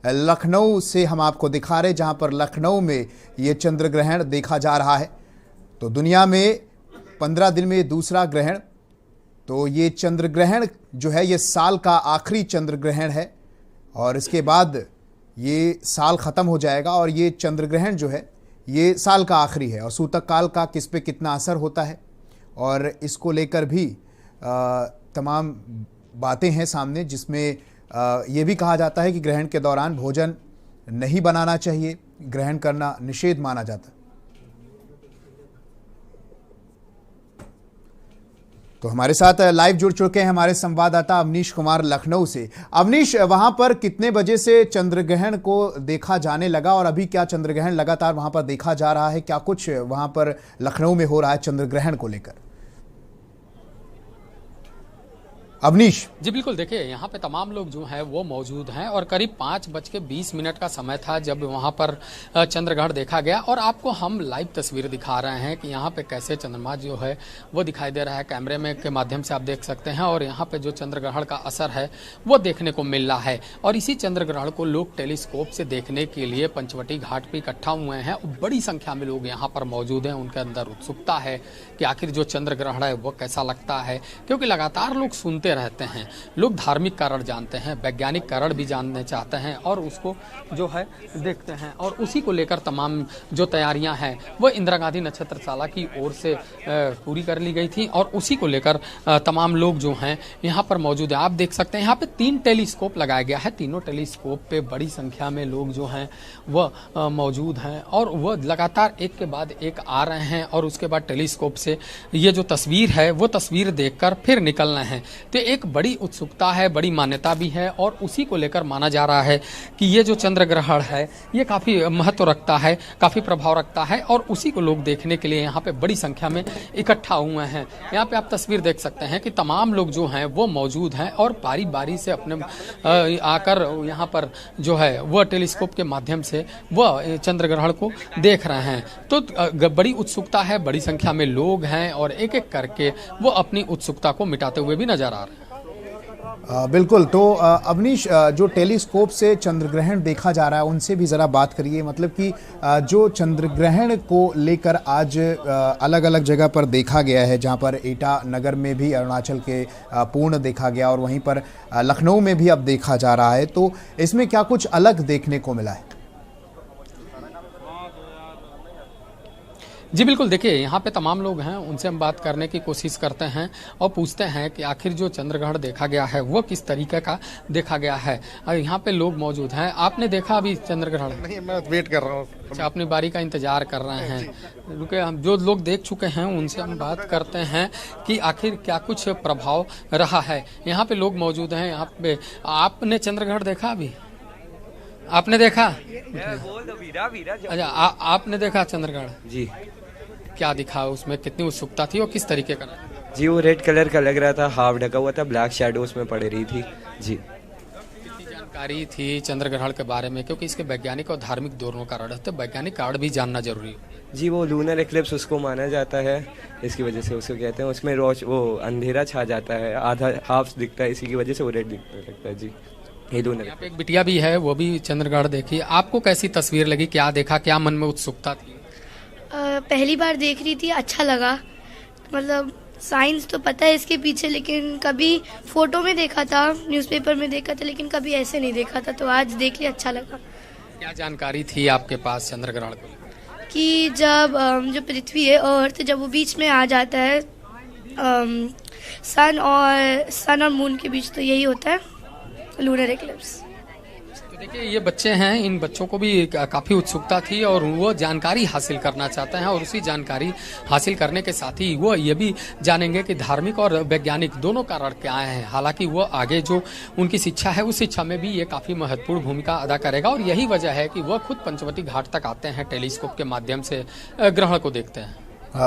लखनऊ से हम आपको दिखा रहे, जहां पर लखनऊ में ये चंद्र ग्रहण देखा जा रहा है। तो दुनिया में 15 दिन में दूसरा ग्रहण, तो ये चंद्र ग्रहण जो है ये साल का आखिरी चंद्र ग्रहण है और इसके बाद ये साल ख़त्म हो जाएगा और ये चंद्र ग्रहण जो है ये साल का आखिरी है। और सूतक काल का किस पे कितना असर होता है और इसको लेकर भी तमाम बातें हैं सामने, जिसमें ये भी कहा जाता है कि ग्रहण के दौरान भोजन नहीं बनाना चाहिए, ग्रहण करना निषेध माना जाता है। तो हमारे साथ लाइव जुड़ चुके हैं हमारे संवाददाता अवनीश कुमार लखनऊ से। अवनीश, वहां पर कितने बजे से चंद्र ग्रहण को देखा जाने लगा और अभी क्या चंद्र ग्रहण लगातार वहां पर देखा जा रहा है? क्या कुछ वहां पर लखनऊ में हो रहा है चंद्र ग्रहण को लेकर? अवनीश जी बिल्कुल, देखिए यहाँ पे तमाम लोग जो हैं वो मौजूद हैं और करीब 5:20 का समय था जब वहाँ पर चंद्रग्रहण देखा गया। और आपको हम लाइव तस्वीर दिखा रहे हैं कि यहाँ पे कैसे चंद्रमा जो है वो दिखाई दे रहा है, कैमरे में के माध्यम से आप देख सकते हैं। और यहाँ पे जो चंद्रग्रहण का असर है वो देखने को मिल रहा है और इसी चंद्रग्रहण को लोग टेलीस्कोप से देखने के लिए पंचवटी घाट पर इकट्ठा हुए हैं। बड़ी संख्या में लोग यहाँ पर मौजूद हैं, उनके अंदर उत्सुकता है कि आखिर जो चंद्रग्रहण है वो कैसा लगता है, क्योंकि लगातार लोग सुनते रहते हैं, लोग धार्मिक कारण जानते हैं, वैज्ञानिक कारण भी जानने चाहते हैं और उसको जो है देखते हैं। और उसी को लेकर तमाम जो तैयारियां हैं वो इंदिरा गांधी नक्षत्रशाला की ओर से पूरी कर ली गई थी और उसी को लेकर तमाम लोग जो हैं यहाँ पर मौजूद है। आप देख सकते हैं यहाँ पे 3 टेलीस्कोप लगाया गया है, तीनों टेलीस्कोप पे बड़ी संख्या में लोग जो हैं वह मौजूद हैं और वह लगातार एक के बाद एक आ रहे हैं और उसके बाद टेलीस्कोप से ये जो तस्वीर है वो तस्वीर देखकर फिर निकलना है। तो एक बड़ी उत्सुकता है, बड़ी मान्यता भी है और उसी को लेकर माना जा रहा है कि ये जो चंद्र ग्रहण है ये काफ़ी महत्व रखता है, काफ़ी प्रभाव रखता है और उसी को लोग देखने के लिए यहाँ पे बड़ी संख्या में इकट्ठा हुए हैं। यहाँ पे आप तस्वीर देख सकते हैं कि तमाम लोग जो हैं वो मौजूद हैं और बारी बारी से अपने आकर यहाँ पर जो है वह टेलीस्कोप के माध्यम से वह चंद्र ग्रहण को देख रहे हैं। तो बड़ी उत्सुकता है, बड़ी संख्या में लोग हैं और एक एक करके वो अपनी उत्सुकता को मिटाते हुए भी नजर आ रहे हैं। बिल्कुल। तो अवनीश, जो टेलीस्कोप से चंद्रग्रहण देखा जा रहा है उनसे भी ज़रा बात करिए, मतलब कि जो चंद्रग्रहण को लेकर आज अलग अलग जगह पर देखा गया है, जहां पर एटा नगर में भी अरुणाचल के पूर्ण देखा गया और वहीं पर लखनऊ में भी अब देखा जा रहा है, तो इसमें क्या कुछ अलग देखने को मिला है? जी बिल्कुल, देखिए यहाँ पे तमाम लोग हैं, उनसे हम बात करने की कोशिश करते हैं और पूछते हैं कि आखिर जो चंद्रग्रहण देखा गया है वो किस तरीके का देखा गया है। और यहाँ पे लोग मौजूद हैं। आपने देखा अभी चंद्रग्रहण? नहीं, मैं वेट कर रहा हूँ। अच्छा, अपनी बारी का इंतजार कर रहे हैं। रुके, हम जो लोग देख चुके हैं उनसे हम बात करते हैं कि आखिर क्या कुछ प्रभाव रहा है। यहाँ पे लोग मौजूद हैं। यहाँ पे आपने चंद्रग्रहण देखा? अभी आपने देखा? अच्छा, आपने देखा चंद्रग्रहण? जी। क्या दिखा उसमें, कितनी उत्सुकता थी और किस तरीके का? जी, वो रेड कलर का लग रहा था, हाफ ढका हुआ था, ब्लैक शैडोज में पड़ रही थी। जी। कितनी जानकारी थी चंद्रग्रहण के बारे में, क्योंकि इसके वैज्ञानिक और धार्मिक दोनों कारण है, तो वैज्ञानिक कारण भी जानना जरूरी है। जी, वो लूनर एक्लिप्स उसको माना जाता है, इसकी वजह से उसको कहते हैं। उसमें वो अंधेरा छा जाता है, आधा हाफ दिखता है, इसी की वजह से वो रेड दिखने लगता है। जी, यहाँ पे एक बिटिया भी है, वो भी चंद्रग्रहण देखी। आपको कैसी तस्वीर लगी, क्या देखा, क्या मन में उत्सुकता थी? पहली बार देख रही थी, अच्छा लगा। मतलब साइंस तो पता है इसके पीछे, लेकिन कभी फोटो में देखा था, न्यूज़पेपर में देखा था, लेकिन कभी ऐसे नहीं देखा था, तो आज देख लिया, अच्छा लगा। क्या जानकारी थी आपके पास चंद्रग्रहण को? कि जब जो पृथ्वी है अर्थ, जब वो बीच में आ जाता है सन और मून के बीच, तो यही होता है लूनर एक्लिप्स। तो देखिए, ये बच्चे हैं, इन बच्चों को भी काफ़ी उत्सुकता थी और वो जानकारी हासिल करना चाहते हैं और उसी जानकारी हासिल करने के साथ ही वो ये भी जानेंगे कि धार्मिक और वैज्ञानिक दोनों कारण क्या हैं। हालांकि वो आगे जो उनकी शिक्षा है उस शिक्षा में भी ये काफ़ी महत्वपूर्ण भूमिका अदा करेगा और यही वजह है कि वह खुद पंचवटी घाट तक आते हैं, टेलीस्कोप के माध्यम से ग्रहण को देखते हैं।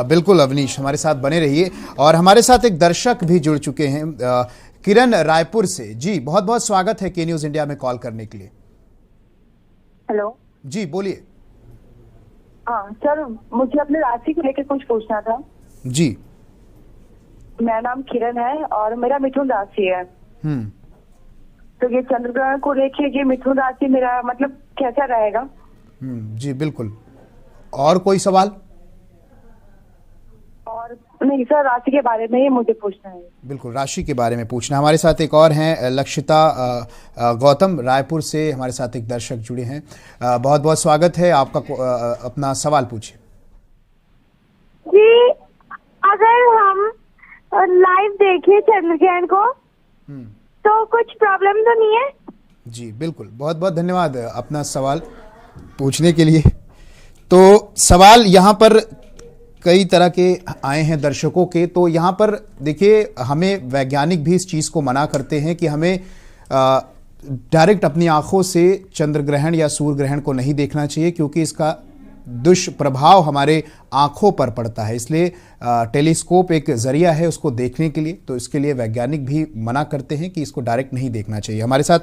बिल्कुल अवनीश, हमारे साथ बने रहिए। और हमारे साथ एक दर्शक भी जुड़ चुके हैं, किरण रायपुर से। जी, बहुत बहुत स्वागत है के न्यूज़ इंडिया में कॉल करने के लिए। हेलो जी, बोलिए। हाँ सर, मुझे अपने राशि को लेकर कुछ पूछना था। जी। मेरा नाम किरण है और मेरा मिथुन राशि है। तो ये चंद्र ग्रहण को लेके ये मिथुन राशि मेरा मतलब कैसा रहेगा? जी बिल्कुल। और कोई सवाल? और नहीं सर, राशि के बारे में ही मुझे पूछना है। बिल्कुल, राशि के बारे में पूछना। हमारे साथ एक और हैं लक्षिता गौतम, रायपुर से हमारे साथ एक दर्शक जुड़े हैं। बहुत बहुत स्वागत है आपका। अपना सवाल पूछिए। जी, अगर हम लाइव देखें चंद्र ग्रहण को तो कुछ प्रॉब्लम तो नहीं है? जी बिल्कुल, बहुत बहुत धन्यवाद अपना सवाल पूछने के लिए। तो सवाल यहाँ पर कई तरह के आए हैं दर्शकों के। तो यहाँ पर देखिए, हमें वैज्ञानिक भी इस चीज़ को मना करते हैं कि हमें डायरेक्ट अपनी आंखों से चंद्र ग्रहण या सूर्य ग्रहण को नहीं देखना चाहिए, क्योंकि इसका दुष्प्रभाव हमारे आंखों पर पड़ता है। इसलिए टेलीस्कोप एक जरिया है उसको देखने के लिए, तो इसके लिए वैज्ञानिक भी मना करते हैं कि इसको डायरेक्ट नहीं देखना चाहिए। हमारे साथ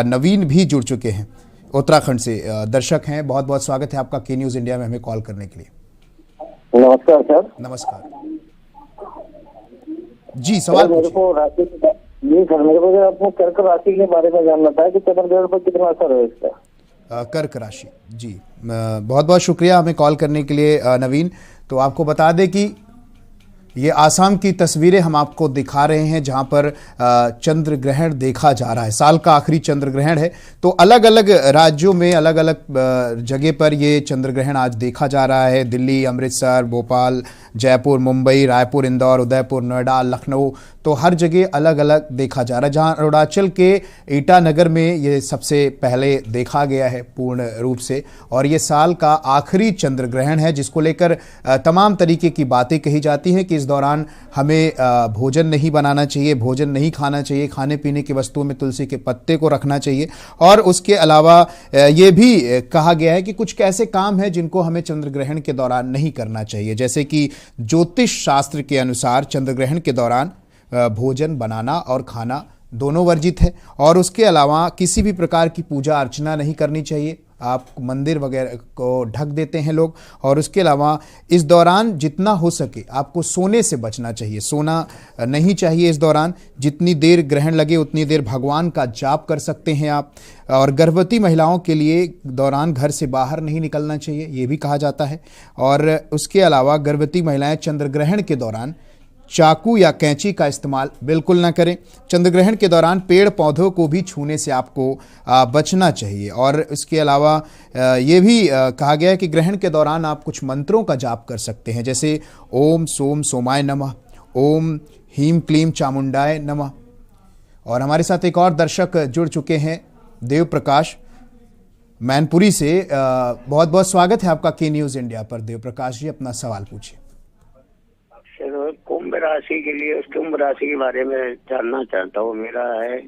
नवीन भी जुड़ चुके हैं, उत्तराखंड से दर्शक हैं। बहुत बहुत स्वागत है आपका के न्यूज़ इंडिया में हमें कॉल करने के लिए। नमस्कार सर। नमस्कार जी, सवाल मेरे को राशि जी सर, मेरे को आपको कर्क राशि के बारे में जानना था कि चंद्र ग्रहण पर कितना असर है इसका। कर्क राशि। जी बहुत बहुत शुक्रिया हमें कॉल करने के लिए नवीन। तो आपको बता दें कि ये आसाम की तस्वीरें हम आपको दिखा रहे हैं, जहां पर चंद्र ग्रहण देखा जा रहा है। साल का आखिरी चंद्र ग्रहण है। तो अलग अलग राज्यों में अलग अलग जगह पर ये चंद्र ग्रहण आज देखा जा रहा है। दिल्ली, अमृतसर, भोपाल, जयपुर, मुंबई, रायपुर, इंदौर, उदयपुर, नोएडा, लखनऊ, तो हर जगह अलग अलग देखा जा रहा है। जहां अरुणाचल के ईटानगर में ये सबसे पहले देखा गया है पूर्ण रूप से, और ये साल का आखिरी चंद्र ग्रहण है, जिसको लेकर तमाम तरीके की बातें कही जाती हैं कि इस दौरान हमें भोजन नहीं बनाना चाहिए, भोजन नहीं खाना चाहिए, खाने पीने की वस्तुओं में तुलसी के पत्ते को रखना चाहिए। और उसके अलावा ये भी कहा गया है कि कुछ ऐसे काम हैं जिनको हमें चंद्र ग्रहण के दौरान नहीं करना चाहिए, जैसे कि ज्योतिष शास्त्र के अनुसार चंद्र ग्रहण के दौरान भोजन बनाना और खाना दोनों वर्जित है। और उसके अलावा किसी भी प्रकार की पूजा अर्चना नहीं करनी चाहिए। आप मंदिर वगैरह को ढक देते हैं लोग। और उसके अलावा इस दौरान जितना हो सके आपको सोने से बचना चाहिए, सोना नहीं चाहिए इस दौरान। जितनी देर ग्रहण लगे उतनी देर भगवान का जाप कर सकते हैं आप। और गर्भवती महिलाओं के लिए दौरान घर से बाहर नहीं निकलना चाहिए, ये भी कहा जाता है। और उसके अलावा गर्भवती महिलाएं चंद्र ग्रहण के दौरान चाकू या कैंची का इस्तेमाल बिल्कुल ना करें। चंद्र ग्रहण के दौरान पेड़ पौधों को भी छूने से आपको बचना चाहिए। और इसके अलावा ये भी कहा गया है कि ग्रहण के दौरान आप कुछ मंत्रों का जाप कर सकते हैं, जैसे ओम सोम सोमाय नमः, ओम हीम क्लीम चामुंडाय नमः। और हमारे साथ एक और दर्शक जुड़ चुके हैं, देव प्रकाश मैनपुरी से। बहुत बहुत स्वागत है आपका के न्यूज़ इंडिया पर। देव प्रकाश जी, अपना सवाल पूछिए। कुंभ राशि के लिए, उस कुंभ राशि के बारे में जानना चाहता हूँ। मेरा है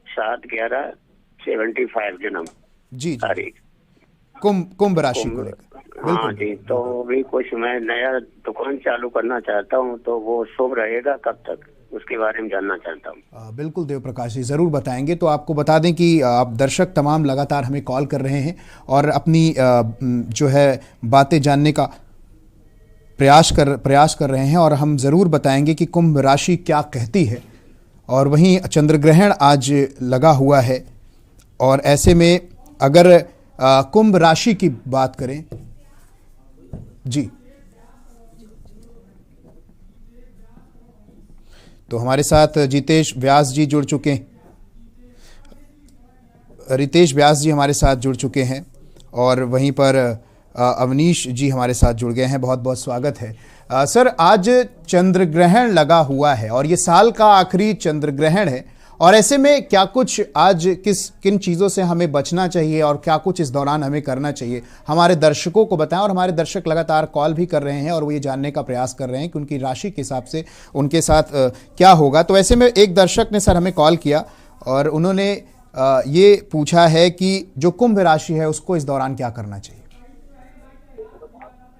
7/11/75 जन्म जी तारीख। कुंभ राशि को लेकर। हाँ जी, तो भी कुछ मैं नया दुकान चालू करना चाहता हूँ, तो वो शुभ रहेगा कब तक, उसके बारे में जानना चाहता हूँ। बिल्कुल देव प्रकाश जी, ज़रूर बताएंगे। तो आपको बता दें कि आप दर्शक तमाम लगातार हमें कॉल कर रहे हैं और अपनी जो है बातें जानने का प्रयास कर रहे हैं, और हम ज़रूर बताएंगे कि कुंभ राशि क्या कहती है। और वहीं चंद्र ग्रहण आज लगा हुआ है, और ऐसे में अगर कुंभ राशि की बात करें जी, तो हमारे साथ जितेश व्यास जी जुड़ चुके हैं, रितेश व्यास जी हमारे साथ जुड़ चुके हैं, और वहीं पर अवनीश जी हमारे साथ जुड़ गए हैं। बहुत बहुत स्वागत है। सर, आज चंद्र ग्रहण लगा हुआ है और ये साल का आखिरी चंद्र ग्रहण है, और ऐसे में क्या कुछ आज किन चीज़ों से हमें बचना चाहिए और क्या कुछ इस दौरान हमें करना चाहिए, हमारे दर्शकों को बताएं। और हमारे दर्शक लगातार कॉल भी कर रहे हैं और वो ये जानने का प्रयास कर रहे हैं कि उनकी राशि के हिसाब से उनके साथ क्या होगा। तो ऐसे में एक दर्शक ने सर हमें कॉल किया और उन्होंने ये पूछा है कि जो कुंभ राशि है उसको इस दौरान क्या करना चाहिए।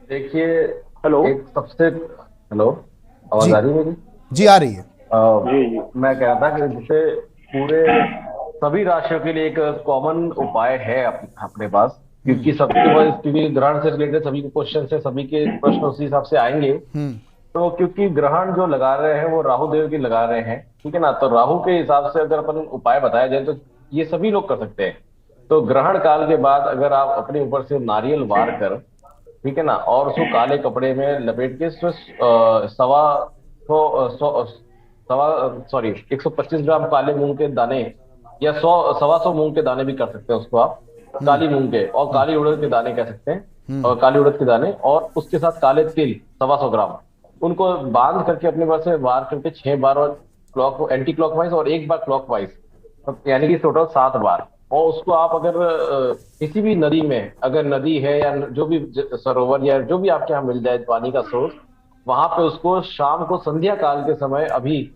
देखिए, हेलो, एक सबसे हेलो, आवाज आ रही है मेरी? जी आ रही है। जी, मैं कह रहा था कि जैसे पूरे सभी राशियों के लिए एक कॉमन उपाय है अपने पास, क्योंकि सबके पास, क्योंकि ग्रहण से रिलेटेड सभी के क्वेश्चन है, सभी के प्रश्न उसी हिसाब से आएंगे। तो क्योंकि ग्रहण जो लगा रहे हैं वो राहु देव की लगा रहे हैं, ठीक है ना, तो राहु के हिसाब से अगर अपन उपाय बताया जाए तो ये सभी लोग कर सकते हैं। तो ग्रहण काल के बाद अगर आप अपने ऊपर से नारियल वार कर, ठीक है ना, और उसको काले कपड़े में लपेट के उसमें सवा सवा सॉरी 125 ग्राम काले मूंग के दाने या 100 मूंग के दाने भी कर सकते हैं उसको आप, काली मूंग के और काली उड़द के दाने कह सकते हैं, और काली उड़द के दाने, और उसके साथ काले तिल 125 ग्राम, उनको बांध करके अपने पास से वार करके 6 बार, और एंटी क्लॉकवाइज और 1 बार क्लॉकवाइज, यानी कि टोटल 7 बार। और उसको आप अगर किसी भी नदी में, अगर नदी है या जो भी सरोवर या जो भी आपके यहाँ मिल जाए पानी का सोर्स, वहां पे उसको शाम को संध्या काल के समय अभी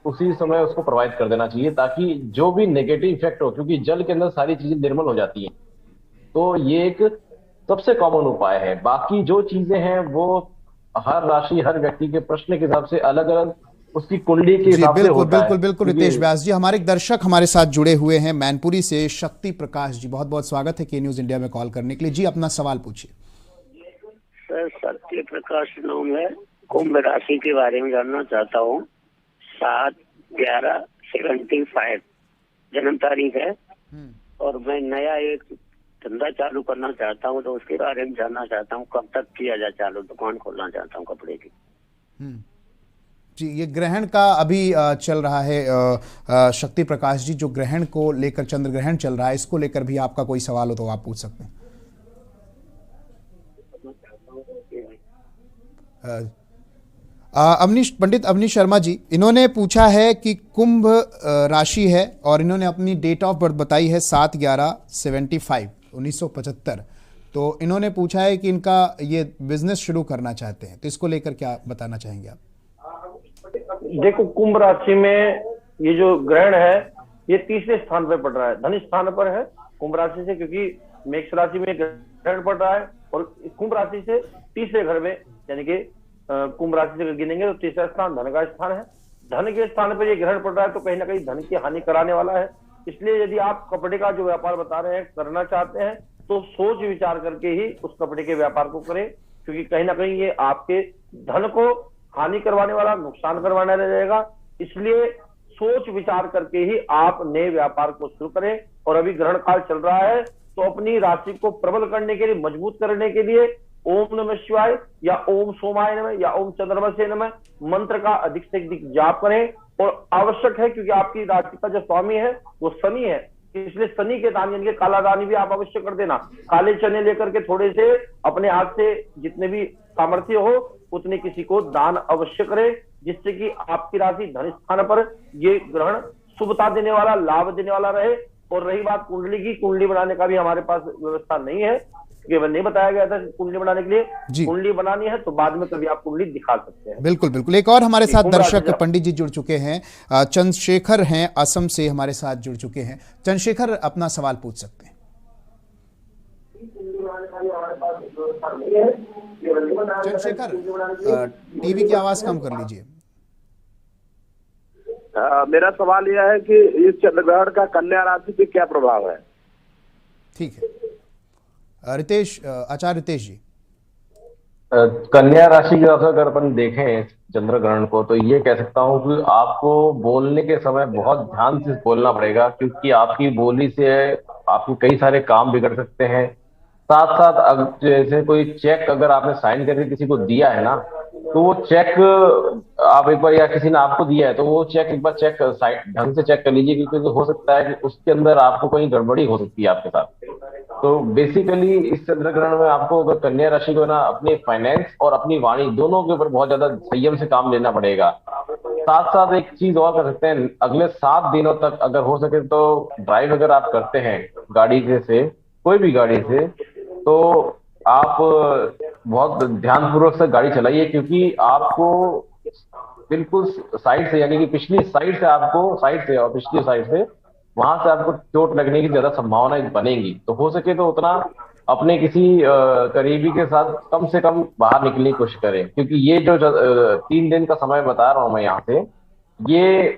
उसी समय उसको प्रोवाइड कर देना चाहिए, ताकि जो भी नेगेटिव इफेक्ट हो, क्योंकि जल के अंदर सारी चीजें निर्मल हो जाती हैं। तो ये एक सबसे कॉमन उपाय है। बाकी जो चीजें हैं वो हर राशि, हर व्यक्ति के प्रश्न के हिसाब से अलग अलग उसकी कुंडली के हिसाब से होता है। बिल्कुल रितेश व्यास जी, हमारे एक दर्शक हमारे साथ जुड़े हुए हैं मैनपुरी से, शक्ति प्रकाश जी, बहुत बहुत स्वागत है के न्यूज इंडिया में कॉल करने के लिए। जी, अपना सवाल पूछिए। सर, सत्य प्रकाश नाम है, कुंभ राशि के बारे में जानना चाहता हूँ। 7/11/75 जन्म तारीख है, और मैं नया एक धंधा चालू करना चाहता हूँ, तो उसके बारे में जानना चाहता हूँ, कब तक किया जाए चालू, दुकान खोलना चाहता हूँ कपड़े की। जी, ये ग्रहण का अभी चल रहा है शक्ति प्रकाश जी, जो ग्रहण को लेकर, चंद्र ग्रहण चल रहा है, इसको लेकर भी आपका कोई सवाल हो तो आप पूछ सकते हैं। पंडित अवनीश शर्मा जी, इन्होंने पूछा है कि कुंभ राशि है और इन्होंने अपनी डेट ऑफ बर्थ बताई है 7/11/75 1975। तो इन्होंने पूछा है कि इनका ये बिजनेस शुरू करना चाहते हैं, तो इसको लेकर क्या बताना चाहेंगे आप? देखो, कुंभ राशि में ये जो ग्रहण है ये तीसरे स्थान पर पड़ रहा है, धन स्थान पर है कुंभ राशि से, क्योंकि मेष राशि में ग्रहण पड़ रहा है और कुंभ राशि से तीसरे घर में, यानी कि कुंभ राशि से गिनेंगे तो तीसरा स्थान धन का स्थान है। धन के स्थान पर ये ग्रहण पड़ रहा है, तो कहीं ना कहीं धन की हानि कराने वाला है। इसलिए यदि आप कपड़े का जो व्यापार बता रहे हैं करना चाहते हैं, तो सोच विचार करके ही उस कपड़े के व्यापार को करें, क्योंकि कहीं ना कहीं ये आपके धन को हानि करवाने वाला, नुकसान करवाने रहेगा। इसलिए सोच विचार करके ही आप नए व्यापार को शुरू करें। और अभी ग्रहण काल चल रहा है, तो अपनी राशि को प्रबल करने के लिए, मजबूत करने के लिए ओम नमः शिवाय या ओम सोमाय नमः या ओम चंद्रमसे नमः मंत्र का अधिक से अधिक जाप करें। और आवश्यक है, क्योंकि आपकी राशि का जो स्वामी है वो शनि है, इसलिए शनि के दान, यानी कि काला दान भी आप अवश्य कर देना। काले चने लेकर के थोड़े से अपने हाथ से जितने भी सामर्थ्य हो उतने किसी को दान अवश्य करें, जिससे कि आपकी राशि धन स्थान पर ये ग्रहण शुभता देने वाला, लाभ देने वाला रहे। और रही बात कुंडली की, कुंडली बनाने का भी हमारे पास व्यवस्था नहीं है, केवल नहीं बताया गया था कुंडली बनाने के लिए। कुंडली बनानी है तो बाद में कभी आप कुंडली दिखा सकते हैं। बिल्कुल। एक और हमारे साथ दर्शक पंडित जी जुड़ चुके हैं, चंद्रशेखर हैं, असम से हमारे साथ जुड़ चुके हैं। चंद्रशेखर, अपना सवाल पूछ सकते हैं। चंद्रशेखर, टीवी की आवाज कम कर लीजिए। मेरा सवाल यह है कि इस चंद्रग्रहण का कन्या राशि पे क्या प्रभाव है? ठीक है, रितेश, आचार्य रितेश जी। कन्या राशि की तरफ से अगर अपन देखें चंद्र ग्रहण को, तो ये कह सकता हूँ कि आपको बोलने के समय बहुत ध्यान से बोलना पड़ेगा, क्योंकि आपकी बोली से आपके कई सारे काम बिगड़ सकते हैं। साथ साथ जैसे कोई चेक अगर आपने साइन करके किसी को दिया है ना, तो वो चेक आप एक बार, या किसी ने आपको दिया है तो वो चेक एक बार चेक ढंग से चेक कर लीजिए, क्योंकि हो सकता है कि उसके अंदर आपको कोई गड़बड़ी हो सकती है आपके साथ। तो बेसिकली इस चंद्र ग्रहण में आपको अगर कन्या राशि को ना अपने फाइनेंस और अपनी वाणी दोनों के ऊपर बहुत ज्यादा संयम से काम लेना पड़ेगा। साथ साथ एक चीज और कर सकते हैं, अगले 7 दिनों तक अगर हो सके तो ड्राइव अगर आप करते हैं गाड़ी से कोई भी गाड़ी से, तो आप बहुत ध्यानपूर्वक से गाड़ी चलाइए, क्योंकि आपको बिल्कुल साइड से, यानी कि पिछली साइड से आपको, साइड से और पिछली साइड से, वहां से आपको चोट लगने की ज्यादा संभावना बनेगी। तो हो सके तो उतना अपने किसी करीबी के साथ कम से कम बाहर निकलने की कोशिश करें, क्योंकि ये जो 3 दिन का समय बता रहा हूं मैं यहाँ से, ये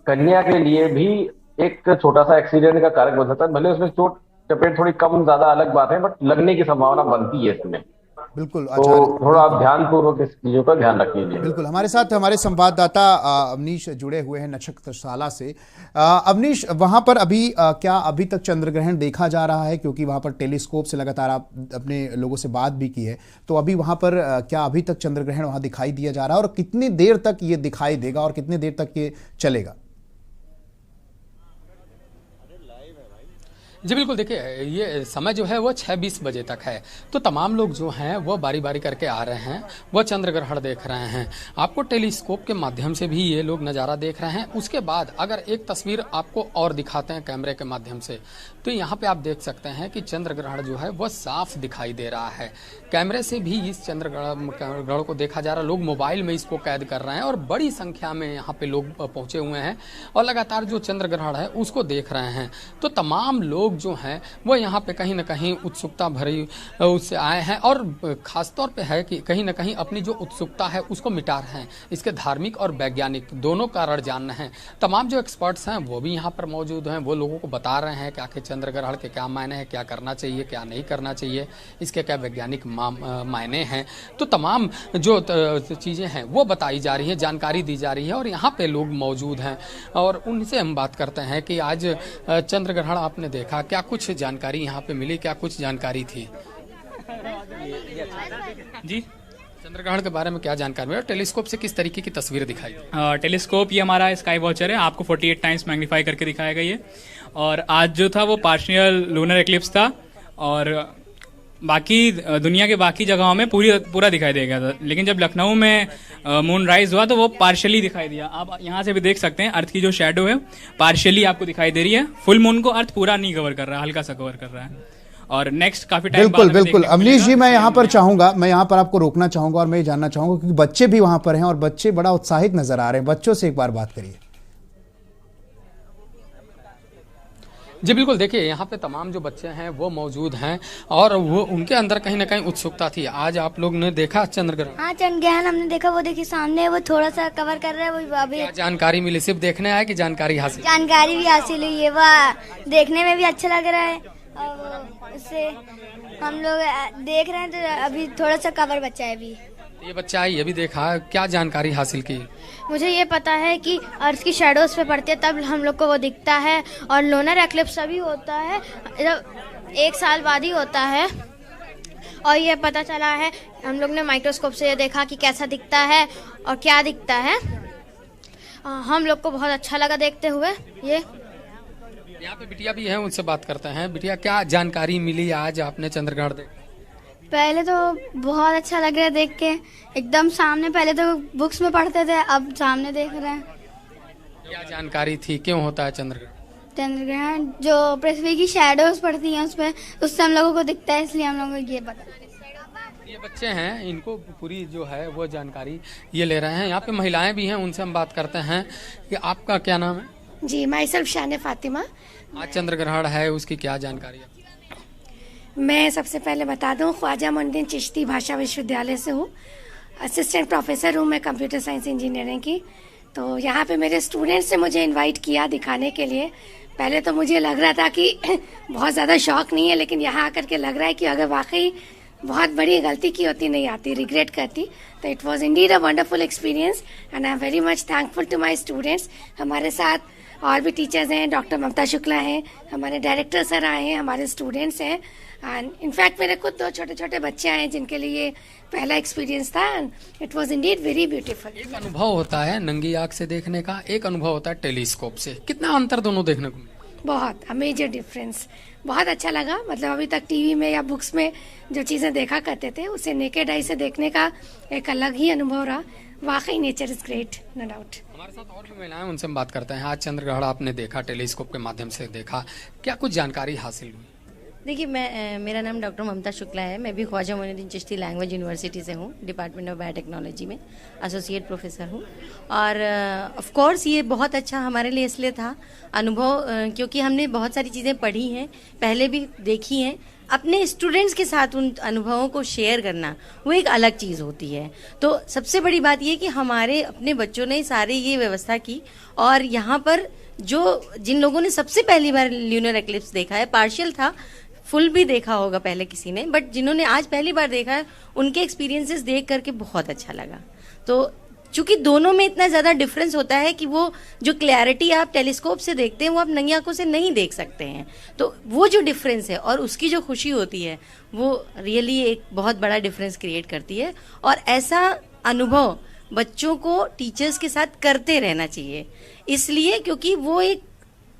कन्या के लिए भी एक छोटा सा एक्सीडेंट का कारक बन सकता है। भले उसमें चोट चपेट थोड़ी कम ज्यादा अलग बात है, बट लगने की संभावना बनती है इसमें। बिल्कुल तो थोड़ा आप ध्यानपूर्वक इस चीजों का ध्यान रखिए। बिल्कुल, हमारे साथ हमारे संवाददाता अवनीश जुड़े हुए हैं नक्षत्रशाला से। अवनीश, वहां पर क्या अभी तक चंद्र ग्रहण देखा जा रहा है? क्योंकि वहां पर टेलीस्कोप से लगातार आप अपने लोगों से बात भी की है, तो अभी वहां पर क्या अभी तक चंद्र ग्रहण वहां दिखाई दिया जा रहा है और कितनी देर तक ये दिखाई देगा और कितनी देर तक ये चलेगा? जी बिल्कुल, देखिए ये समय जो है वो 6:20 बजे तक है। तो तमाम लोग जो हैं वो बारी बारी करके आ रहे हैं, वो चंद्र ग्रहण देख रहे हैं। आपको टेलीस्कोप के माध्यम से भी ये लोग नज़ारा देख रहे हैं। उसके बाद अगर एक तस्वीर आपको और दिखाते हैं कैमरे के माध्यम से, तो यहाँ पे आप देख सकते हैं कि चंद्र ग्रहण जो है वो साफ दिखाई दे रहा है। कैमरे से भी इस चंद्र ग्रहण को देखा जा रहा है। लोग मोबाइल में इसको कैद कर रहे हैं और बड़ी संख्या में यहाँ पे लोग पहुंचे हुए हैं और लगातार जो चंद्र ग्रहण है उसको देख रहे हैं। तो तमाम लोग जो हैं वो यहाँ पे कहीं ना कहीं उत्सुकता भरी उससे आए हैं और खासतौर पे है कि कहीं ना कहीं अपनी जो उत्सुकता है उसको मिटा रहे हैं। इसके धार्मिक और वैज्ञानिक दोनों कारण जानना है। तमाम जो एक्सपर्ट्स हैं वो भी यहाँ पर मौजूद हैं। वो लोगों को बता रहे हैं कि आखिर चंद्र ग्रहण के क्या मायने हैं, क्या करना चाहिए, क्या नहीं करना चाहिए, इसके क्या वैज्ञानिक मायने हैं। तो तमाम जो चीज़ें हैं वो बताई जा रही है, जानकारी दी जा रही है और यहाँ पे लोग मौजूद हैं और उनसे हम बात करते हैं कि आज चंद्र ग्रहण आपने देखा, क्या कुछ जानकारी यहाँ पे मिली, क्या कुछ जानकारी थी? जी, चंद्र ग्रहण के बारे में क्या जानकारी मिली? टेलीस्कोप से किस तरीके की तस्वीर दिखाई? टेलीस्कोप ये हमारा स्काई वॉचर है, आपको 48 टाइम्स मैग्नीफाई करके दिखाएगा ये। और आज जो था वो पार्शियल लूनर एक्लिप्स था और बाकी दुनिया के बाकी जगहों में पूरा दिखाई देगा था, लेकिन जब लखनऊ में मून राइज हुआ तो वो पार्शियली दिखाई दिया। आप यहाँ से भी देख सकते हैं अर्थ की जो शैडो है पार्शियली आपको दिखाई दे रही है। फुल मून को अर्थ पूरा नहीं कवर कर रहा, हल्का सा कवर कर रहा है। और नेक्स्ट काफी टाइम बिल्कुल अवनीश जी, मैं यहाँ पर आपको रोकना चाहूंगा और मैं ये जानना चाहूंगा क्योंकि बच्चे भी वहां पर हैं और बच्चे बड़ा उत्साहित नजर आ रहे हैं। बच्चों से एक बार बात करिए। जी बिल्कुल, देखिए यहाँ पे तमाम जो बच्चे हैं वो मौजूद हैं और वो उनके अंदर कहीं ना कहीं उत्सुकता थी। आज आप लोग ने देखा चंद्र ग्रहण? हाँ, चंद्र ग्रहण हमने देखा। वो देखिए सामने वो थोड़ा सा कवर कर रहा है। वो अभी क्या जानकारी मिली? सिर्फ देखने आए कि जानकारी हासिल? जानकारी भी हासिल हुई है, वह देखने में भी अच्छा लग रहा है और उससे हम लोग देख रहे हैं तो अभी थोड़ा सा कवर बचा है। अभी ये बच्चा ये भी देखा, क्या जानकारी हासिल की? मुझे ये पता है कि अर्थ की शैडोज पे पड़ती है तब हम लोग को वो दिखता है और लूनर एक्लिप्स अभी होता है 1 साल बाद ही होता है। और ये पता चला है, हम लोग ने माइक्रोस्कोप से ये देखा कि कैसा दिखता है और क्या दिखता है। हम लोग को बहुत अच्छा लगा देखते हुए। ये यहाँ पे बिटिया भी है, उनसे बात करते हैं। बिटिया, क्या जानकारी मिली आज आपने चंद्र ग्रहण देखा? पहले तो बहुत अच्छा लग रहा है देख के, एकदम सामने। पहले तो बुक्स में पढ़ते थे, अब सामने देख रहे हैं। क्या जानकारी थी, क्यों होता है चंद्र ग्रहण? चंद्र ग्रहण जो पृथ्वी की शैडोज पड़ती हैं उसपे, उससे हम लोगों को दिखता है, इसलिए हम लोगों को ये पता। ये बच्चे हैं, इनको पूरी जो है वो जानकारी ये ले रहे हैं। यहाँ पे महिलाएं भी हैं, उनसे हम बात करते हैं कि आपका क्या नाम है? जी, माई सेल्फ शान फातिमा। आज चंद्र ग्रहण है, उसकी क्या जानकारी है? मैं सबसे पहले बता दूं, ख्वाजा मोइनुद्दीन चिश्ती भाषा विश्वविद्यालय से हूँ। असिस्टेंट प्रोफेसर हूँ मैं कंप्यूटर साइंस इंजीनियरिंग की। तो यहाँ पे मेरे स्टूडेंट्स ने मुझे इनवाइट किया दिखाने के लिए। पहले तो मुझे लग रहा था कि बहुत ज़्यादा शौक नहीं है, लेकिन यहाँ आकर के लग रहा है कि अगर वाकई बहुत बड़ी गलती की होती, नहीं आती, रिग्रेट करती, तो it was indeed a wonderful experience and I am very much thankful to my students. हमारे साथ और भी टीचर्स हैं, डॉक्टर ममता शुक्ला हैं, हमारे डायरेक्टर सर आए हैं, हमारे स्टूडेंट्स हैं एंड इनफैक्ट मेरे खुद 2 छोटे छोटे बच्चे आए जिनके लिए पहला एक्सपीरियंस था and it was Indeed very beautiful. एक अनुभव होता है नंगी आंख से देखने का, एक अनुभव होता है टेलीस्कोप से। कितना अंतर दोनों देखने को मिला? बहुत मेजर डिफरेंस। बहुत अच्छा लगा। मतलब अभी तक टीवी में या बुक्स में जो चीज़ें देखा करते थे उसे नेकेड आई से देखने का एक अलग ही अनुभव रहा। वाकई nature is great, no doubt. हमारे साथ और भी महिलाएं, उनसे हम बात करते हैं। आज चंद्र ग्रहण आपने देखा, टेलीस्कोप के माध्यम से देखा, क्या कुछ जानकारी हासिल हुई? देखिए, मेरा नाम डॉक्टर ममता शुक्ला है। मैं भी ख्वाजा मोइनुद्दीन चिश्ती लैंग्वेज यूनिवर्सिटी से हूँ, डिपार्टमेंट ऑफ बायोटेक्नोलॉजी में एसोसिएट प्रोफेसर हूँ। और ऑफ कोर्स ये बहुत अच्छा हमारे लिए इसलिए था अनुभव, क्योंकि हमने बहुत सारी चीज़ें पढ़ी हैं, पहले भी देखी हैं। अपने स्टूडेंट्स के साथ उन अनुभवों को शेयर करना वो एक अलग चीज़ होती है। तो सबसे बड़ी बात ये कि हमारे अपने बच्चों ने सारे ये व्यवस्था की और यहाँ पर जिन लोगों ने सबसे पहली बार ल्यूनर एक्लिप्स देखा है, पार्शियल था, फुल भी देखा होगा पहले किसी ने, बट जिन्होंने आज पहली बार देखा है उनके एक्सपीरियंसेस देख करके बहुत अच्छा लगा। तो चूंकि दोनों में इतना ज़्यादा डिफरेंस होता है कि वो जो क्लैरिटी आप टेलीस्कोप से देखते हैं वो आप नंगी आंखों से नहीं देख सकते हैं, तो वो जो डिफरेंस है और उसकी जो खुशी होती है वो रियली एक बहुत बड़ा डिफरेंस क्रिएट करती है। और ऐसा अनुभव बच्चों को टीचर्स के साथ करते रहना चाहिए, इसलिए क्योंकि वो एक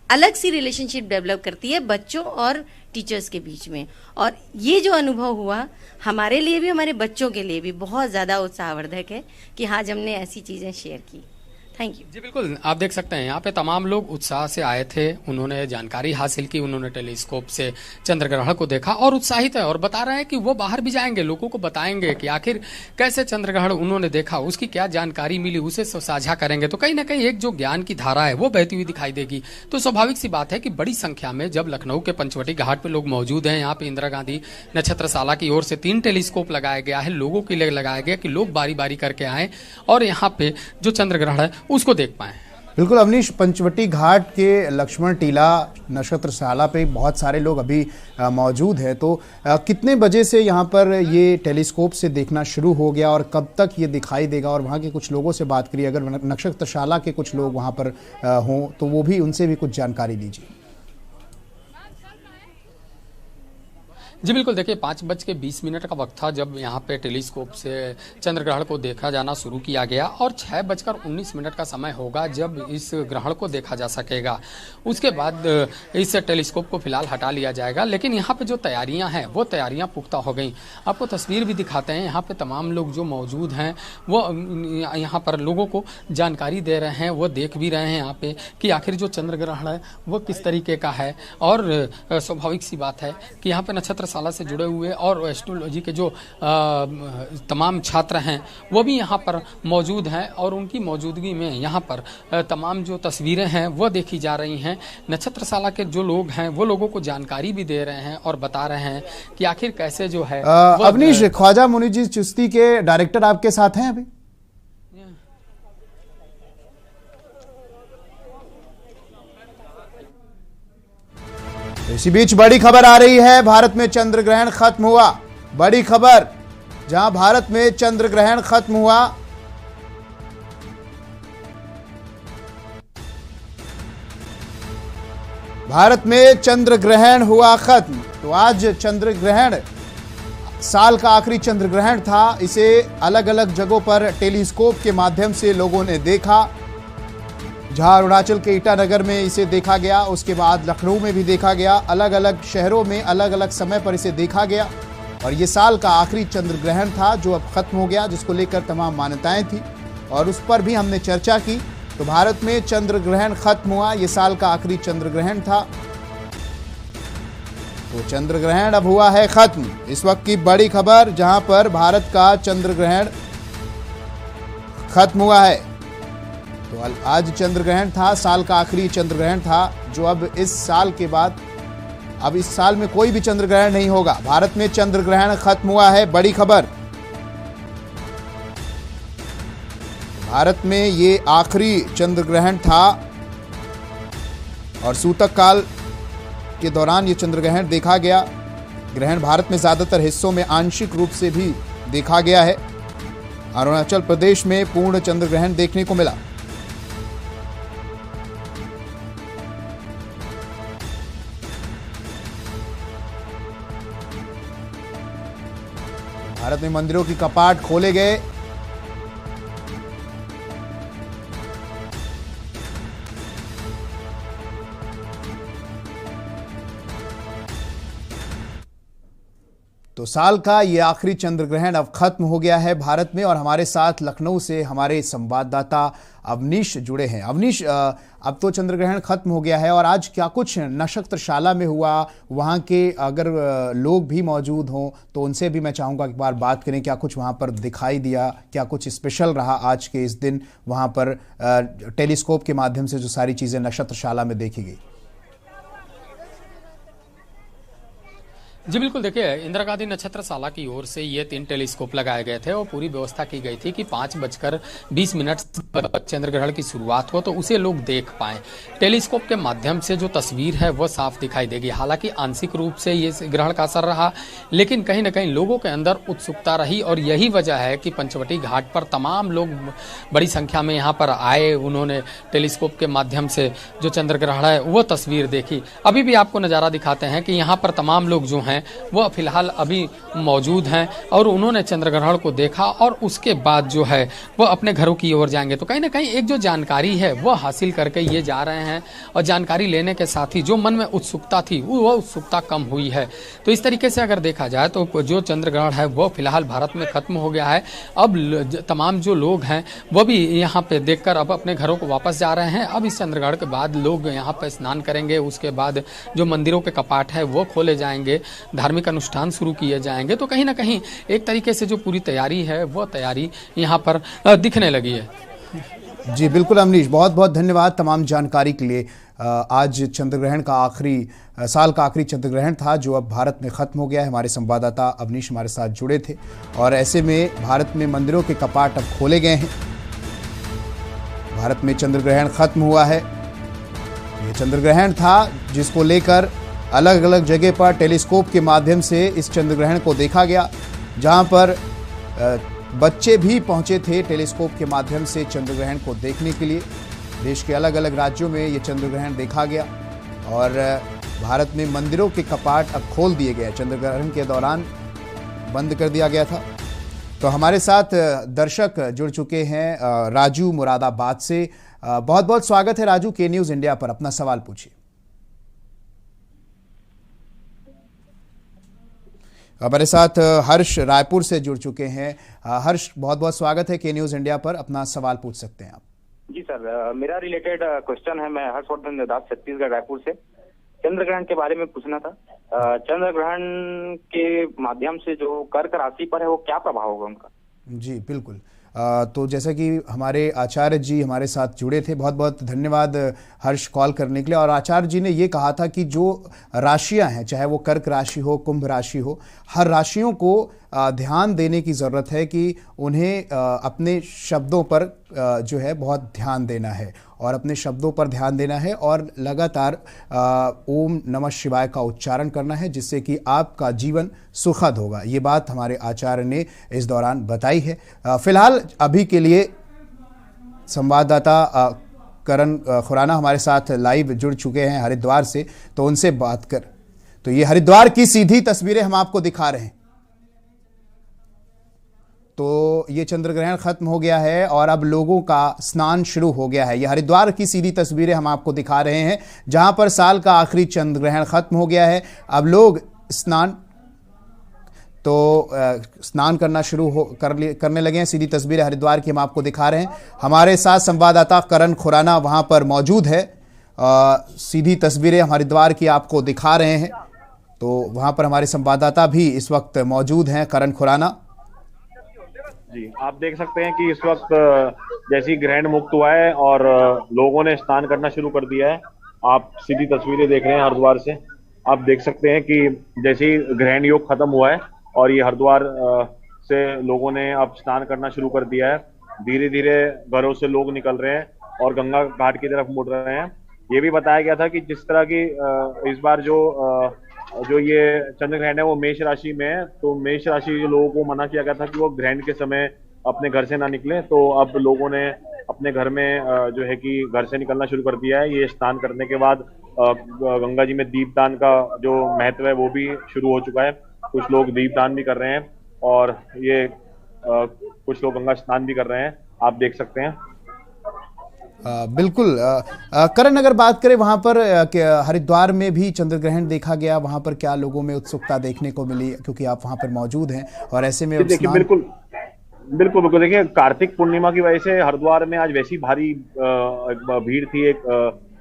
अलग सी रिलेशनशिप डेवलप करती है बच्चों और टीचर्स के बीच में। और ये जो अनुभव हुआ हमारे लिए भी, हमारे बच्चों के लिए भी बहुत ज़्यादा उत्साहवर्धक है कि आज हमने ऐसी चीज़ें शेयर की। Thank you. जी बिल्कुल, आप देख सकते हैं यहाँ पे तमाम लोग उत्साह से आए थे, उन्होंने जानकारी हासिल की, उन्होंने टेलीस्कोप से चंद्र ग्रहण को देखा और उत्साहित है और बता रहे हैं कि वो बाहर भी जाएंगे, लोगों को बताएंगे कि आखिर कैसे चंद्र ग्रहण उन्होंने देखा, उसकी क्या जानकारी मिली, उसे साझा करेंगे। तो कहीं ना कहीं एक जो ज्ञान की धारा है वो बहती हुई दिखाई देगी। तो स्वाभाविक सी बात है कि बड़ी संख्या में जब लखनऊ के पंचवटी घाट पर लोग मौजूद हैं, यहाँ पे इंदिरा गांधी नक्षत्रशाला की ओर से 3 टेलीस्कोप लगाया गया है, लोगों के लिए लगाया गया कि लोग बारी बारी करके आए और यहाँ पे जो चंद्र ग्रहण है उसको देख पाए। बिल्कुल अवनीश, पंचवटी घाट के लक्ष्मण टीला नक्षत्रशाला पे बहुत सारे लोग अभी मौजूद हैं, तो कितने बजे से यहाँ पर ये टेलीस्कोप से देखना शुरू हो गया और कब तक ये दिखाई देगा? और वहाँ के कुछ लोगों से बात करिए, अगर नक्षत्रशाला के कुछ लोग वहाँ पर हों तो वो भी, उनसे भी कुछ जानकारी लीजिए। जी बिल्कुल, देखिए 5:20 का वक्त था जब यहाँ पे टेलीस्कोप से चंद्र ग्रहण को देखा जाना शुरू किया गया और 6:19 का समय होगा जब इस ग्रहण को देखा जा सकेगा। उसके बाद इस टेलीस्कोप को फिलहाल हटा लिया जाएगा, लेकिन यहाँ पे जो तैयारियां हैं वो तैयारियां पुख्ता हो गई। आपको तस्वीर भी दिखाते हैं, यहाँ पे तमाम लोग जो मौजूद हैं वो यहाँ पर लोगों को जानकारी दे रहे हैं, वो देख भी रहे हैं यहाँ पे कि आखिर जो चंद्र ग्रहण है वो किस तरीके का है। और स्वाभाविक सी बात है कि यहाँ पे नक्षत्रशाला से जुड़े हुए और एस्ट्रोलॉजी के जो तमाम छात्र हैं वो भी यहाँ पर मौजूद हैं और उनकी मौजूदगी में यहाँ पर तमाम जो तस्वीरें हैं वो देखी जा रही हैं। नक्षत्रशाला के जो लोग हैं वो लोगों को जानकारी भी दे रहे हैं और बता रहे हैं कि आखिर कैसे जो है। अवनीश, ख्वाजा मुनीजी चिश्ती के डायरेक्टर आपके साथ हैं अभी? इसी बीच बड़ी खबर आ रही है, भारत में चंद्र ग्रहण खत्म हुआ। बड़ी खबर, जहां भारत में चंद्र ग्रहण खत्म हुआ। भारत में चंद्र ग्रहण हुआ खत्म। तो आज चंद्र ग्रहण साल का आखिरी चंद्र ग्रहण था। इसे अलग अलग जगहों पर टेलीस्कोप के माध्यम से लोगों ने देखा। जहां अरुणाचल के ईटानगर में इसे देखा गया, उसके बाद लखनऊ में भी देखा गया, अलग अलग शहरों में अलग अलग समय पर इसे देखा गया। और ये साल का आखिरी चंद्र ग्रहण था जो अब खत्म हो गया, जिसको लेकर तमाम मान्यताएं थी और उस पर भी हमने चर्चा की। तो भारत में चंद्र ग्रहण खत्म हुआ, ये साल का आखिरी चंद्र ग्रहण था। तो चंद्र ग्रहण अब हुआ है खत्म। इस वक्त की बड़ी खबर, जहां पर भारत का चंद्र ग्रहण खत्म हुआ है। तो आज चंद्र ग्रहण था, साल का आखिरी चंद्र ग्रहण था, जो अब इस साल के बाद, अब इस साल में कोई भी चंद्र ग्रहण नहीं होगा। भारत में चंद्र ग्रहण खत्म हुआ है, बड़ी खबर। भारत में ये आखिरी चंद्र ग्रहण था और सूतक काल के दौरान ये चंद्र ग्रहण देखा गया। ग्रहण भारत में ज्यादातर हिस्सों में आंशिक रूप से भी देखा गया है। अरुणाचल प्रदेश में पूर्ण चंद्र ग्रहण देखने को मिला। भारत में मंदिरों की कपाट खोले गए। तो साल का ये आखिरी चंद्र ग्रहण अब खत्म हो गया है भारत में। और हमारे साथ लखनऊ से हमारे संवाददाता अवनीश जुड़े हैं। अवनीश, अब तो चंद्र ग्रहण खत्म हो गया है और आज क्या कुछ नक्षत्रशाला में हुआ, वहाँ के अगर लोग भी मौजूद हों तो उनसे भी मैं चाहूँगा एक बार बात करें। क्या कुछ वहाँ पर दिखाई दिया, क्या कुछ स्पेशल रहा आज के इस दिन वहाँ पर टेलीस्कोप के माध्यम से जो सारी चीज़ें नक्षत्रशाला में देखी गई? जी बिल्कुल, देखिए इंदिरा गांधी नक्षत्रशाला की ओर से ये 3 टेलीस्कोप लगाए गए थे और पूरी व्यवस्था की गई थी कि 5:20 पर चंद्रग्रहण की शुरुआत हो तो उसे लोग देख पाएं। टेलीस्कोप के माध्यम से जो तस्वीर है वो साफ दिखाई देगी। हालांकि आंशिक रूप से ये ग्रहण का असर रहा, लेकिन कहीं न कहीं लोगों के अंदर उत्सुकता रही और यही वजह है कि पंचवटी घाट पर तमाम लोग बड़ी संख्या में यहाँ पर आए। उन्होंने टेलीस्कोप के माध्यम से जो चंद्रग्रहण है वो तस्वीर देखी। अभी भी आपको नज़ारा दिखाते हैं कि यहाँ पर तमाम लोग जो हैं वो फिलहाल अभी मौजूद हैं और उन्होंने चंद्रग्रहण को देखा और उसके बाद जो है वो अपने घरों की ओर जाएंगे। तो कहीं ना कहीं एक जो जानकारी है वो हासिल करके ये जा रहे हैं और जानकारी लेने के साथ ही जो मन में उत्सुकता थी वो उत्सुकता कम हुई है। तो इस तरीके से अगर देखा जाए तो जो चंद्रग्रहण है वो फिलहाल भारत में खत्म हो गया है। अब तमाम जो लोग हैं वो भी यहाँ पे देखकर अब अपने घरों को वापस जा रहे हैं। अब इस चंद्रग्रहण के बाद लोग यहाँ पर स्नान करेंगे, उसके बाद जो मंदिरों के कपाट है वो खोले जाएंगे, धार्मिक अनुष्ठान शुरू किए जाएंगे। तो कहीं ना कहीं एक तरीके से जो पूरी तैयारी है वो तैयारी यहाँ पर दिखने लगी है। जी बिल्कुल अमनीश, बहुत बहुत धन्यवाद तमाम जानकारी के लिए। आज चंद्रग्रहण का साल का आखिरी चंद्रग्रहण था जो अब भारत में ख़त्म हो गया है। हमारे संवाददाता अवनीश हमारे साथ जुड़े थे और ऐसे में भारत में मंदिरों के कपाट अब खोले गए हैं। भारत में चंद्रग्रहण खत्म हुआ है। ये चंद्रग्रहण था जिसको लेकर अलग अलग जगह पर टेलीस्कोप के माध्यम से इस चंद्रग्रहण को देखा गया, जहां पर बच्चे भी पहुंचे थे टेलीस्कोप के माध्यम से चंद्रग्रहण को देखने के लिए। देश के अलग अलग राज्यों में ये चंद्रग्रहण देखा गया और भारत में मंदिरों के कपाट अब खोल दिए गए। चंद्रग्रहण के दौरान बंद कर दिया गया था। तो हमारे साथ दर्शक जुड़ चुके हैं राजू मुरादाबाद से। बहुत बहुत स्वागत है राजू के न्यूज़ इंडिया पर, अपना सवाल पूछिए। हमारे साथ हर्ष रायपुर से जुड़ चुके हैं। हर्ष, बहुत बहुत स्वागत है के न्यूज़ इंडिया पर, अपना सवाल पूछ सकते हैं आप। जी सर, मेरा रिलेटेड क्वेश्चन है। मैं हर्षवर्धन दास छत्तीसगढ़ रायपुर से चंद्रग्रहण के बारे में पूछना था। चंद्रग्रहण के माध्यम से जो कर्क राशि पर है वो क्या प्रभाव होगा उनका? जी बिल्कुल। तो जैसा कि हमारे आचार्य जी हमारे साथ जुड़े थे, बहुत बहुत धन्यवाद हर्ष कॉल करने के लिए। और आचार्य जी ने ये कहा था कि जो राशियां हैं, चाहे वो कर्क राशि हो, कुंभ राशि हो, हर राशियों को ध्यान देने की ज़रूरत है कि उन्हें अपने शब्दों पर जो है बहुत ध्यान देना है और अपने शब्दों पर ध्यान देना है और लगातार ओम नमः शिवाय का उच्चारण करना है, जिससे कि आपका जीवन सुखद होगा। ये बात हमारे आचार्य ने इस दौरान बताई है। फिलहाल अभी के लिए संवाददाता करण खुराना हमारे साथ लाइव जुड़ चुके हैं हरिद्वार से, तो उनसे बात कर। तो ये हरिद्वार की सीधी तस्वीरें हम आपको दिखा रहे हैं। तो ये चंद्रग्रहण खत्म हो गया है और अब लोगों का स्नान शुरू हो गया है। ये हरिद्वार की सीधी तस्वीरें हम आपको दिखा रहे हैं, जहां पर साल का आखिरी चंद्रग्रहण खत्म हो गया है। अब लोग स्नान करना करने लगे हैं। सीधी तस्वीरें हरिद्वार की हम आपको दिखा रहे हैं। हमारे साथ संवाददाता करण खुराना वहां पर मौजूद है। सीधी तस्वीरें हम हरिद्वार की आपको दिखा रहे हैं। तो वहां पर हमारे संवाददाता भी इस वक्त मौजूद हैं, करण खुराना। जी, आप देख सकते हैं कि इस वक्त जैसी ग्रहण मुक्त हुआ है और लोगों ने स्नान करना शुरू कर दिया है। आप सीधी तस्वीरें देख रहे हैं हरिद्वार से। आप देख सकते हैं कि जैसे ही ग्रहण योग खत्म हुआ है और ये हरिद्वार से लोगों ने अब स्नान करना शुरू कर दिया है। धीरे धीरे घरों से लोग निकल रहे हैं और गंगा घाट की तरफ मुड़ रहे हैं। ये भी बताया गया था कि जिस तरह की इस बार जो ये चंद्रग्रहण है वो मेष राशि में है, तो मेष राशि के लोगों को मना किया गया था कि वो ग्रहण के समय अपने घर से ना निकलें। तो अब लोगों ने अपने घर में जो है कि घर से निकलना शुरू कर दिया है। ये स्नान करने के बाद गंगा जी में दीपदान का जो महत्व है वो भी शुरू हो चुका है। कुछ लोग दीपदान भी कर रहे हैं और ये कुछ लोग गंगा स्नान भी कर रहे हैं, आप देख सकते हैं। बिल्कुल। करण, अगर बात करें वहां पर हरिद्वार में भी चंद्रग्रहण देखा गया, वहां पर क्या लोगों में उत्सुकता देखने को मिली, क्योंकि आप वहां पर मौजूद हैं और ऐसे में देखिए बिल्कुल देखिए, कार्तिक पूर्णिमा की वजह से हरिद्वार में आज वैसी भारी भीड़ थी। एक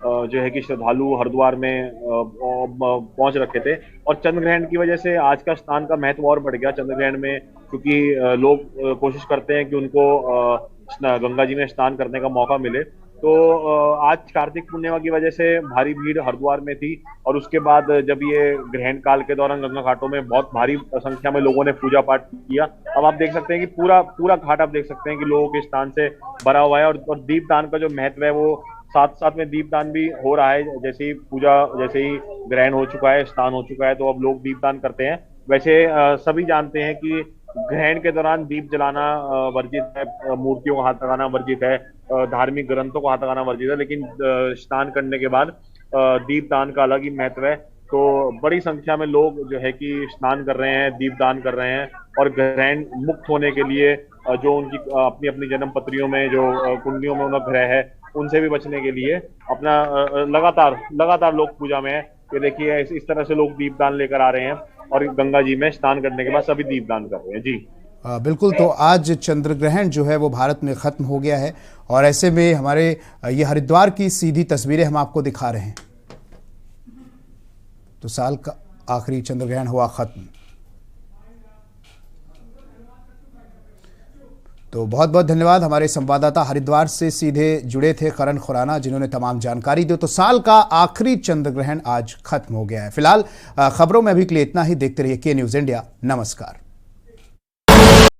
जो है कि श्रद्धालु हरिद्वार में पहुंच रखे थे और चंद्रग्रहण की वजह से आज का स्नान का महत्व और बढ़ गया चंद्रग्रहण में, क्योंकि लोग कोशिश करते हैं कि उनको गंगा जी में स्नान करने का मौका मिले। तो आज कार्तिक पूर्णिमा की वजह से भारी भीड़ हरिद्वार में थी और उसके बाद जब ये ग्रहण काल के दौरान गंगा घाटों में बहुत भारी संख्या में लोगों ने पूजा पाठ किया। अब आप देख सकते हैं कि पूरा घाट आप देख सकते हैं कि लोगों के स्नान से भरा हुआ है और दीपदान का जो महत्व है वो साथ साथ में दीपदान भी हो रहा है। जैसे ही ग्रहण हो चुका है, स्नान हो चुका है, तो अब लोग दीपदान करते हैं। वैसे सभी जानते हैं कि ग्रहण के दौरान दीप जलाना वर्जित है, मूर्तियों को हाथ लगाना वर्जित है, धार्मिक ग्रंथों को हाथ लगाना वर्जित है, लेकिन स्नान करने के बाद दीपदान का अलग ही महत्व है। तो बड़ी संख्या में लोग जो है कि स्नान कर रहे हैं, दीपदान कर रहे हैं और ग्रहण मुक्त होने के लिए जो उनकी अपनी अपनी जन्म पत्रियों में जो कुंडलियों में उनका ग्रह है उनसे भी बचने के लिए अपना लगातार लोग पूजा में है। ये देखिए इस तरह से लोग दीपदान लेकर आ रहे हैं और गंगा जी में स्नान करने के बाद सभी दीपदान कर रहे हैं। जी बिल्कुल। तो आज चंद्र ग्रहण जो है वो भारत में खत्म हो गया है और ऐसे में हमारे ये हरिद्वार की सीधी तस्वीरें हम आपको दिखा रहे हैं। तो साल का आखिरी चंद्र ग्रहण हुआ खत्म। तो बहुत बहुत धन्यवाद। हमारे संवाददाता हरिद्वार से सीधे जुड़े थे करण खुराना, जिन्होंने तमाम जानकारी दी। तो साल का आखिरी चंद्र ग्रहण आज खत्म हो गया है। फिलहाल खबरों में अभी के लिए इतना ही। देखते रहिए के न्यूज़ इंडिया। नमस्कार।